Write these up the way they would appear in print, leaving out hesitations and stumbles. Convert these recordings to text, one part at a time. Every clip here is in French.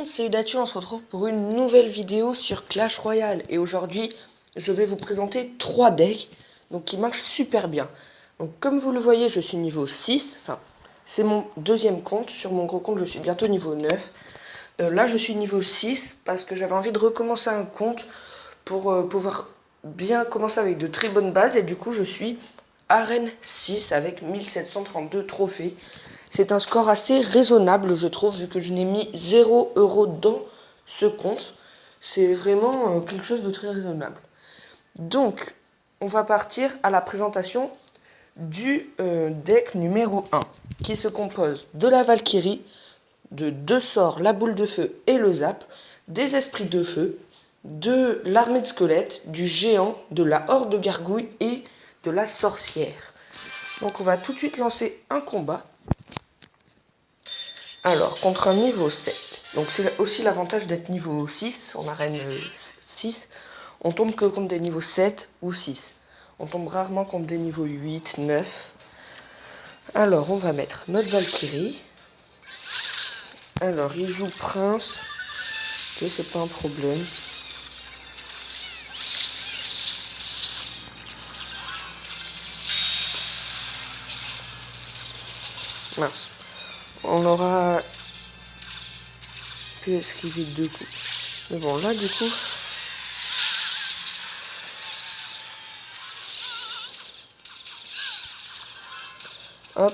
C'est Udatu, on se retrouve pour une nouvelle vidéo sur Clash Royale. Et aujourd'hui, je vais vous présenter 3 decks donc, qui marchent super bien. Donc, comme vous le voyez, je suis niveau 6. Enfin, c'est mon deuxième compte. Sur mon gros compte, je suis bientôt niveau 9. Là, je suis niveau 6 parce que j'avais envie de recommencer un compte pour pouvoir bien commencer avec de très bonnes bases. Et du coup, je suis arène 6 avec 1732 trophées. C'est un score assez raisonnable, je trouve, vu que je n'ai mis 0 € dans ce compte. C'est vraiment quelque chose de très raisonnable. Donc, on va partir à la présentation du deck numéro 1, qui se compose de la Valkyrie, de 2 sorts, la boule de feu et le zap, des esprits de feu, de l'armée de squelettes, du géant, de la horde de gargouilles et de la sorcière. Donc on va tout de suite lancer un combat. Alors, contre un niveau 7. Donc c'est aussi l'avantage d'être niveau 6, en arène 6. On tombe que contre des niveaux 7 ou 6. On tombe rarement contre des niveaux 8, 9. Alors, on va mettre notre Valkyrie. Alors, il joue Prince. Ok, c'est pas un problème. Mince. On aura pu esquiver 2 coups. Mais bon, là, du coup... Hop.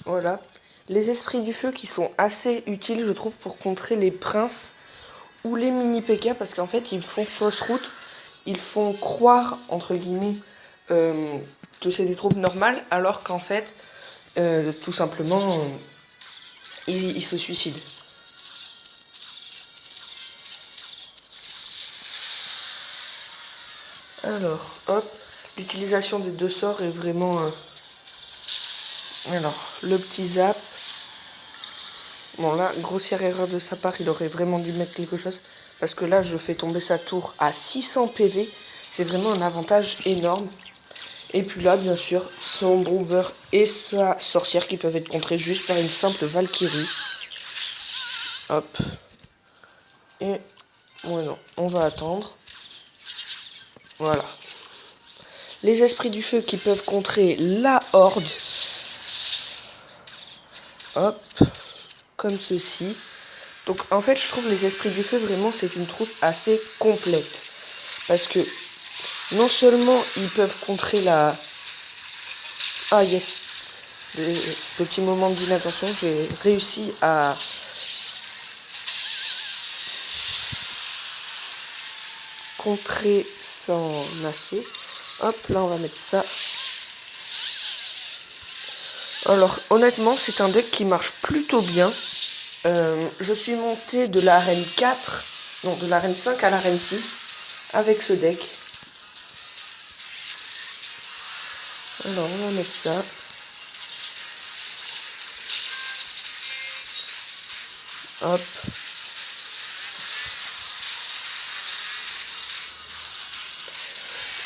Voilà. Les esprits du feu qui sont assez utiles, je trouve, pour contrer les princes ou les mini PK, parce qu'en fait, ils font fausse route. Ils font croire, entre guillemets, que c'est des troupes normales, alors qu'en fait, tout simplement, ils se suicident. Alors, hop, l'utilisation des 2 sorts est vraiment... Alors, le petit zap. Bon là, grossière erreur de sa part, il aurait vraiment dû mettre quelque chose. Parce que là, je fais tomber sa tour à 600 PV. C'est vraiment un avantage énorme. Et puis là, bien sûr, son bomber et sa sorcière qui peuvent être contrés juste par une simple Valkyrie. Hop. Et... ouais, non, on va attendre. Voilà. Les esprits du feu qui peuvent contrer la horde. Hop. Comme ceci. Donc en fait, je trouve les esprits du feu, vraiment, c'est une troupe assez complète. Parce que non seulement ils peuvent contrer la... Ah yes. Petit moment d'inattention, j'ai réussi à... contrer son assaut. Hop, là on va mettre ça. Alors honnêtement, c'est un deck qui marche plutôt bien. Je suis monté de l'arène 4, non de l'arène 5 à l'arène 6 avec ce deck. Alors on va mettre ça. Hop.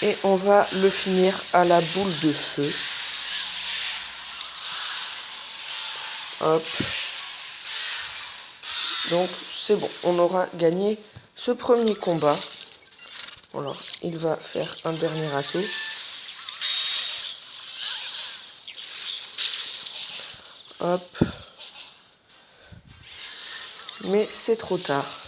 Et on va le finir à la boule de feu. Hop. Donc c'est bon, on aura gagné ce premier combat. Alors, il va faire un dernier assaut. Hop. Mais c'est trop tard.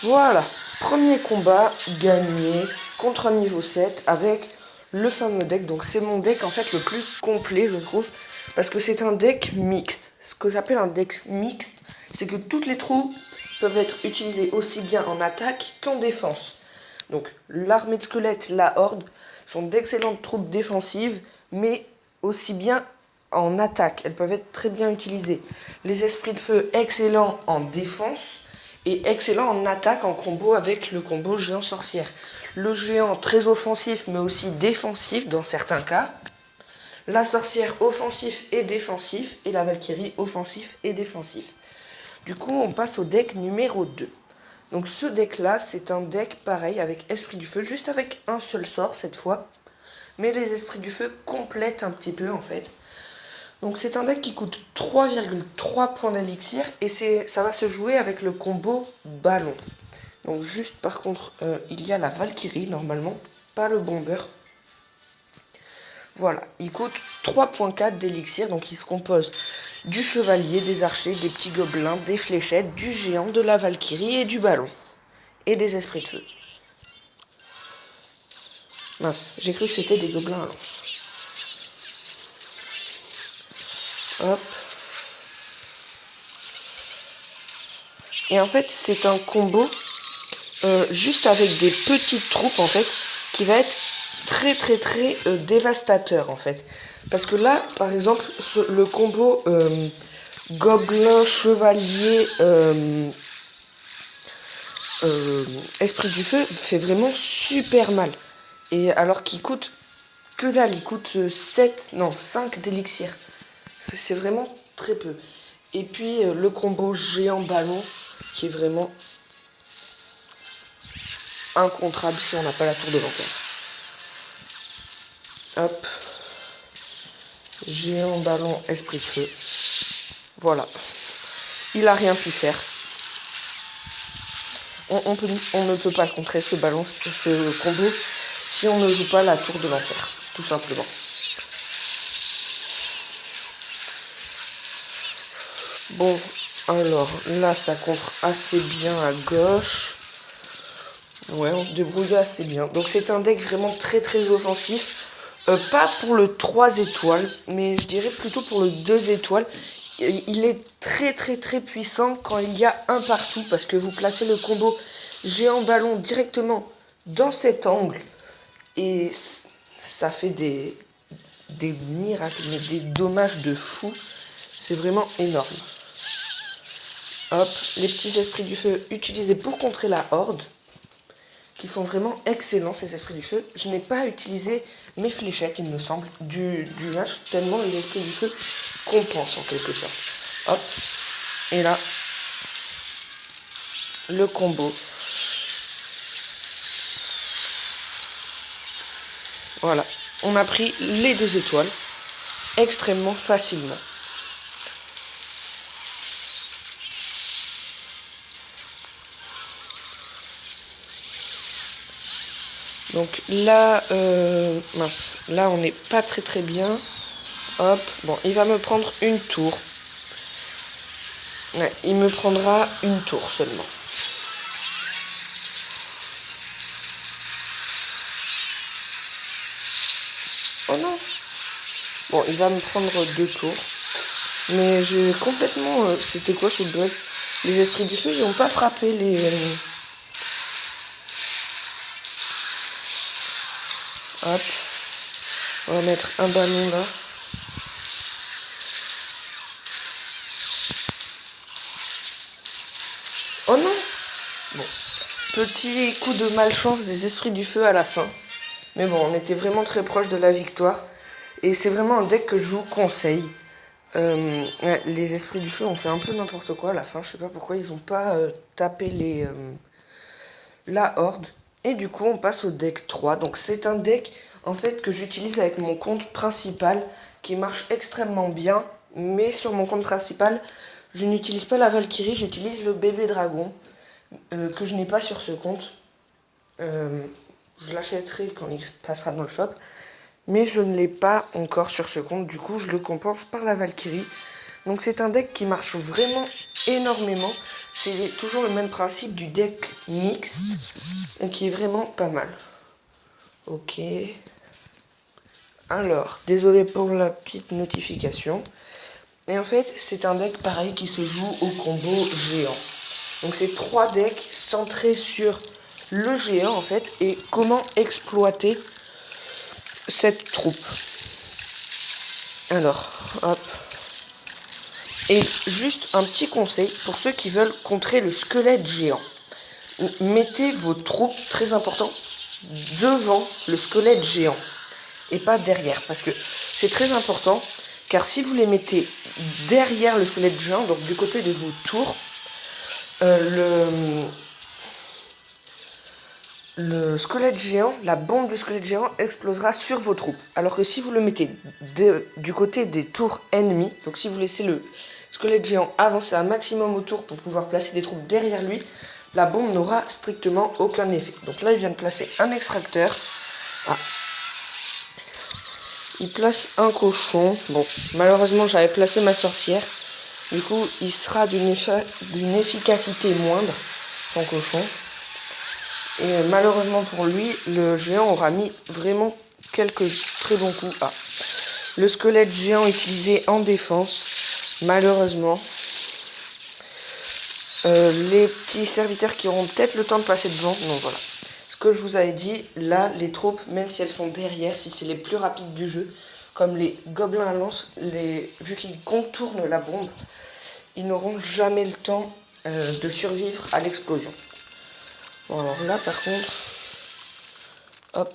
Voilà, premier combat gagné contre un niveau 7 avec le fameux deck. Donc c'est mon deck en fait le plus complet, je trouve, parce que c'est un deck mixte. Ce que j'appelle un deck mixte, c'est que toutes les troupes peuvent être utilisées aussi bien en attaque qu'en défense. Donc l'armée de squelettes, la horde, sont d'excellentes troupes défensives, mais aussi bien en attaque. Elles peuvent être très bien utilisées. Les esprits de feu, excellents en défense et excellent en attaque en combo avec le combo géant-sorcière. Le géant très offensif mais aussi défensif dans certains cas. La sorcière offensif et défensif et la Valkyrie offensif et défensif. Du coup on passe au deck numéro 2. Donc ce deck là, c'est un deck pareil avec Esprit du Feu, juste avec un seul sort cette fois. Mais les Esprits du Feu complètent un petit peu en fait. Donc c'est un deck qui coûte 3,3 points d'élixir et ça va se jouer avec le combo ballon. Donc juste par contre, il y a la Valkyrie normalement, pas le bomber. Voilà, il coûte 3,4 d'élixir, donc il se compose du chevalier, des archers, des petits gobelins, des fléchettes, du géant, de la Valkyrie et du ballon. Et des esprits de feu. Mince, j'ai cru que c'était des gobelins à lance. Hop. Et en fait, c'est un combo juste avec des petites troupes en fait, qui va être très dévastateur en fait. Parce que là, par exemple, le combo gobelin, chevalier, esprit du feu fait vraiment super mal. Et alors qu'il coûte que dalle, il coûte 5 d'élixir. C'est vraiment très peu. Et puis le combo géant ballon qui est vraiment incontrable si on n'a pas la tour de l'enfer. Hop. Géant ballon esprit de feu. Voilà. Il a rien pu faire. On ne peut pas contrer ce ballon, ce combo, si on ne joue pas la tour de l'enfer. Tout simplement. Bon, alors là ça contre assez bien à gauche. Ouais, on se débrouille assez bien. Donc c'est un deck vraiment très offensif. Pas pour le 3 étoiles, mais je dirais plutôt pour le 2 étoiles. Il est très puissant quand il y a un partout, parce que vous placez le combo géant ballon directement dans cet angle. Et ça fait des miracles, mais des dommages de fou. C'est vraiment énorme. Hop, les petits esprits du feu utilisés pour contrer la horde, qui sont vraiment excellents ces esprits du feu. Je n'ai pas utilisé mes fléchettes, il me semble, du match, tellement les esprits du feu compensent en quelque sorte. Hop, et là, le combo. Voilà, on a pris les 2 étoiles extrêmement facilement. Donc là, mince, là on n'est pas très bien. Hop, bon, il va me prendre une tour. Ouais, il me prendra une tour seulement. Oh non. Bon, il va me prendre 2 tours. Mais j'ai complètement... c'était quoi ce bug? Les esprits du feu, ils n'ont pas frappé les... Hop. On va mettre un ballon là. Oh non. Bon. Petit coup de malchance des esprits du feu à la fin. Mais bon, on était vraiment très proche de la victoire. Et c'est vraiment un deck que je vous conseille. Ouais, les esprits du feu ont fait un peu n'importe quoi à la fin. Je sais pas pourquoi ils n'ont pas tapé la horde. Et du coup, on passe au deck 3. Donc c'est un deck en fait que j'utilise avec mon compte principal qui marche extrêmement bien. Mais sur mon compte principal, je n'utilise pas la Valkyrie, j'utilise le bébé dragon que je n'ai pas sur ce compte. Je l'achèterai quand il passera dans le shop. Mais je ne l'ai pas encore sur ce compte, du coup je le compense par la Valkyrie. Donc c'est un deck qui marche vraiment énormément. C'est toujours le même principe du deck mixte, et qui est vraiment pas mal. Ok. Alors, désolé pour la petite notification. Et en fait, c'est un deck pareil qui se joue au combo géant. Donc c'est 3 decks centrés sur le géant en fait, et comment exploiter cette troupe. Alors, hop. Et juste un petit conseil pour ceux qui veulent contrer le squelette géant. Mettez vos troupes, très important, devant le squelette géant et pas derrière. Parce que c'est très important, car si vous les mettez derrière le squelette géant, donc du côté de vos tours, le squelette géant, la bombe du squelette géant explosera sur vos troupes. Alors que si vous le mettez du côté des tours ennemies, donc si vous laissez le squelette géant avancer un maximum autour pour pouvoir placer des troupes derrière lui, la bombe n'aura strictement aucun effet. Donc là, il vient de placer un extracteur. Ah. Il place un cochon. Bon, malheureusement, j'avais placé ma sorcière. Du coup, il sera d'une efficacité moindre, son cochon. Et malheureusement pour lui, le géant aura mis vraiment quelques très bons coups. Ah. Le squelette géant utilisé en défense, malheureusement. Les petits serviteurs qui auront peut-être le temps de passer devant. Non, voilà. Ce que je vous avais dit, là, les troupes, même si elles sont derrière, si c'est les plus rapides du jeu, comme les gobelins à lance, vu qu'ils contournent la bombe, ils n'auront jamais le temps de survivre à l'explosion. Bon, alors là, par contre, hop,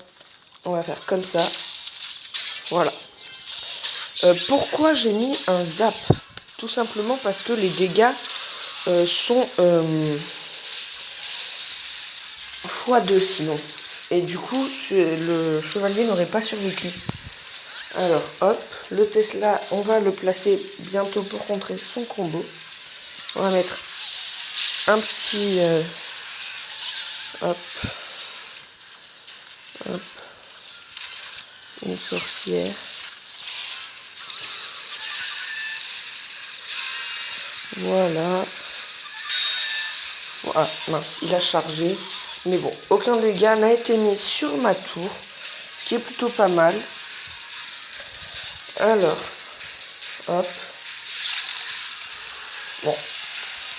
on va faire comme ça. Voilà. Pourquoi j'ai mis un zap? Tout simplement parce que les dégâts sont x2 sinon. Et du coup, le chevalier n'aurait pas survécu. Alors, hop, le Tesla, on va le placer bientôt pour contrer son combo. On va mettre un petit... hop. Hop. Une sorcière. Voilà. Ah, mince, il a chargé. Mais bon, aucun dégât n'a été mis sur ma tour. Ce qui est plutôt pas mal. Alors, hop. Bon.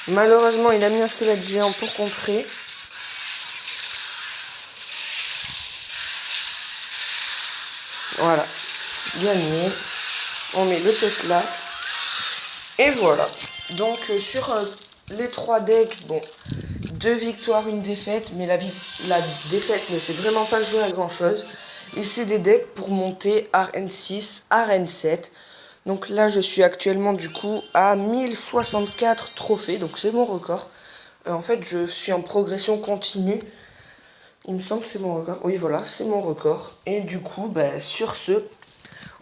Malheureusement, il a mis un squelette géant pour contrer. Voilà. Gagné. On met le Tesla. Et voilà. Donc, sur les 3 decks, bon, 2 victoires, 1 défaite. Mais la défaite ne s'est vraiment pas jouée à grand chose. Et c'est des decks pour monter Arène 6, Arène 7. Donc là, je suis actuellement du coup à 1064 trophées. Donc c'est mon record. En fait, je suis en progression continue. Il me semble que c'est mon record. Oui, voilà, c'est mon record. Et du coup, bah, sur ce,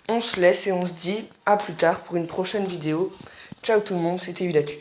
on se laisse et on se dit à plus tard pour une prochaine vidéo. Ciao tout le monde, c'était Udatu.